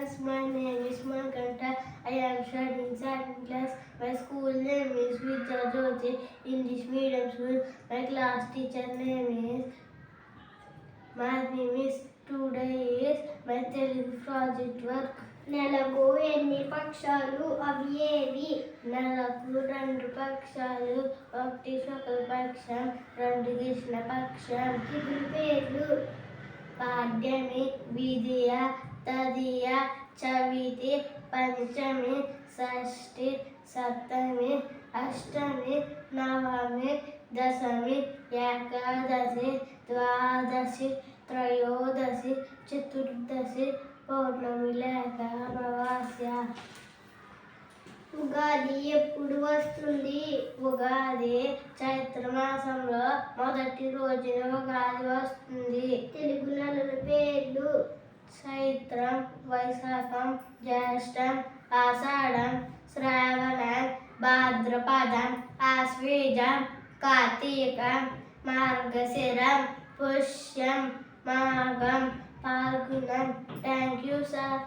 class. My name is Mankanta. I am studying second class. My school name is Vidya Jyoti English Medium School. My class teacher name is today is my Telugu project work. నెలకు ఎన్ని పక్షాలు అవి ఏవి? నెలకు 2 పక్షాలు, ఒకటి శుక్లపక్షం, 2 కృష్ణపక్షం. ఇప్పుడు పేర్లు: పాడ్యమి, విధియ, తదియ, చవితి, పంచమి, షష్ఠి, సప్తమి, అష్టమి, నవమి, దశమి, ఏకాదశి, ద్వాదశి, త్రయోదశి, చతుర్దశి, పౌర్ణమి లేక అమావాస్య. ఉగాది ఎప్పుడు వస్తుంది? ఉగాది చైత్ర మాసంలో మొదటి రోజున ఉగాది వస్తుంది. తెలుగు నెలల పేర్లు: చైత్రం, వైశాఖం, జ్యేష్టం, ఆషాఢం, శ్రావణం, భాద్రపదం, ఆశ్వీజం, కార్తీకం, మార్గశిరం, పుష్యం, మాఘం, పాల్గొనం. Thank you sir.